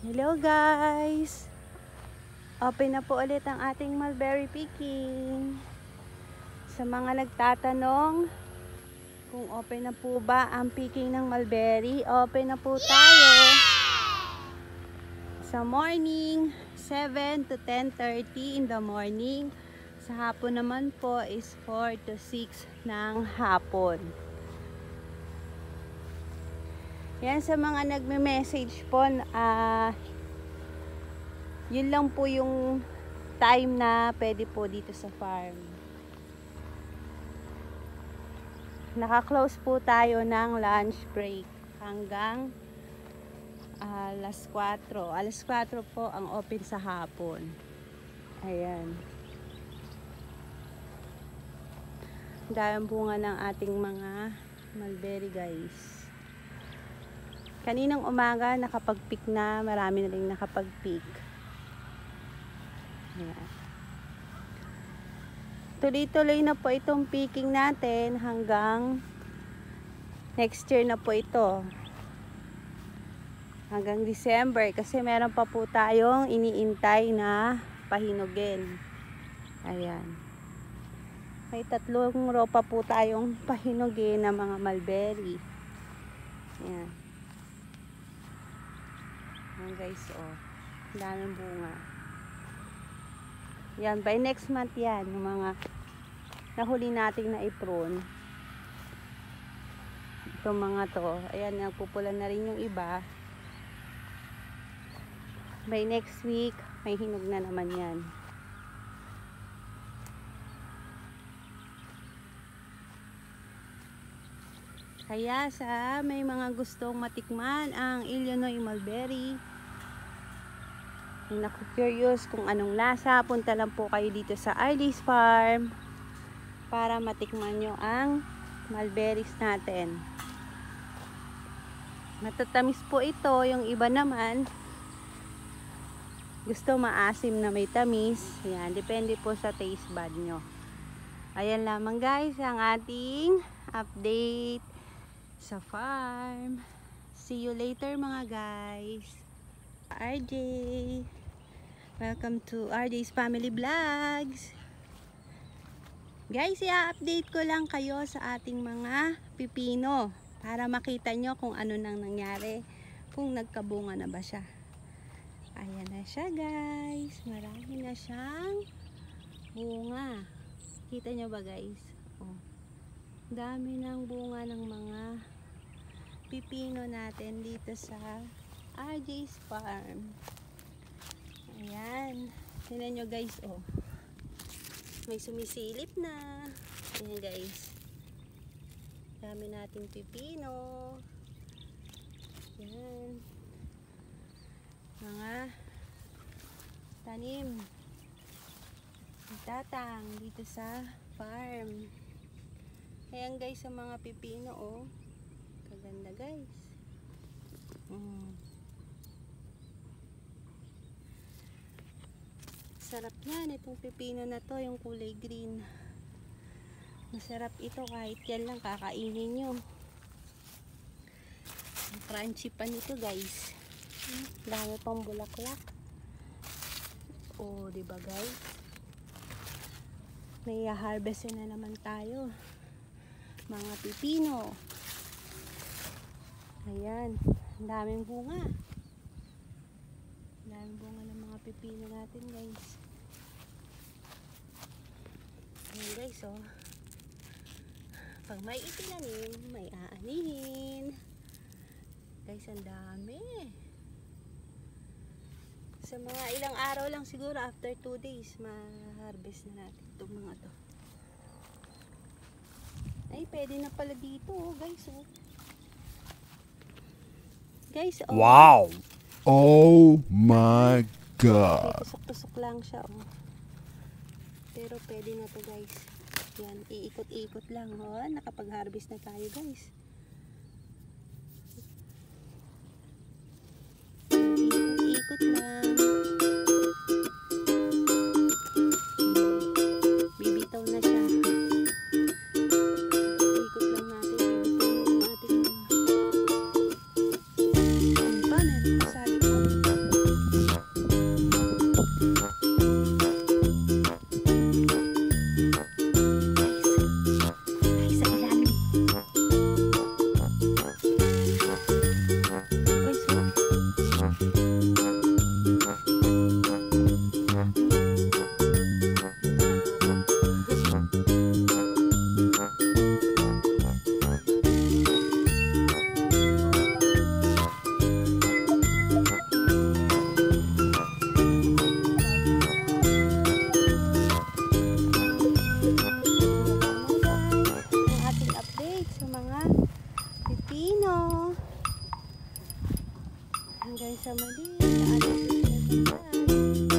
Hello guys! Open na po ulit ang ating mulberry picking. Sa mga nagtatanong kung open na po ba ang picking ng mulberry, open na po tayo. Sa morning, 7 to 10:30 in the morning. Sa hapon naman po is 4 to 6 ng hapon. Yan, sa mga nagme-message po, yun lang po yung time na pwede po dito sa farm. Naka-close po tayo ng lunch break hanggang alas 4. Alas 4 po ang open sa hapon. Ayan. Dahil bunga ng ating mga mulberry guys. Kaninang umaga nakapag-pick na, marami na rin nakapag-pick. Ayan. Tuloy-tuloy na po itong picking natin hanggang next year na po ito. Hanggang December kasi meron pa po tayong iniintay na pahinugin. Ayan. May 3 row pa po tayong pahinugin na mga mulberry. Ayan. Ayan guys, oh. Daming bunga. Yan, by next month yan, yung mga nahuli nating na-prune. Itong mga to, ayan, nagpupula na rin yung iba. By next week, may hinog na naman yan. Kaya sa may mga gustong matikman ang Illinois mulberry, kung naku-curious kung anong lasa, punta lang po kayo dito sa RD's Farm para matikman nyo ang mulberries natin. Matatamis po ito, yung iba naman gusto maasim na may tamis. Yan, depende po sa taste bud nyo. Ayan lamang guys ang ating update sa farm. See you later mga guys. RJ, welcome to RJ's Family Vlogs. Guys, i-update ko lang kayo sa ating mga pipino para makita nyo kung ano nang nangyari, kung nagkabunga na ba siya. Ayan na siya guys, marami na siyang bunga. Kita nyo ba guys? Oh. Dami ng bunga ng mga pipino natin dito sa RJ's Farm. Ayan. Tingnan nyo guys, oh. May sumisilip na. Ayan guys. Dami nating pipino. Ayan. Mga tanim. Tatang dito sa farm. Ayan guys, sa mga pipino, oh. Kaganda guys. Sarap yan, itong pipino na to, yung kulay green. Masarap ito kahit yan lang kakainin nyo. Ang crunchy pa nito guys. Dami pang bulaklak. Oh, diba guys? May harvest na naman tayo. Mga pipino. Ayan, ang daming bunga. Ang daming bunga ng mga pipino natin guys. Ayan guys, oh. Pag may itinanim, may aanihin. Guys, ang dami. Sa mga ilang araw lang siguro, after 2 days, ma-harvest na natin itong mga to. Ay, pwede na pala dito, oh, guys, oh. Guys, oh. Wow! Oh my God! Tusok-tusok lang siya, oh. Pero pwede na to guys. Yan, iikot-ikot lang, oh. Nakapag-harvest na tayo guys. Ikot-ikot lang. Bibitaw na siya. Ikot lang natin. Bibitaw na yung ating ano pa, meron pa sa likod. sa mga pipino. Hanggang sa mali sa ating susunod na vlog.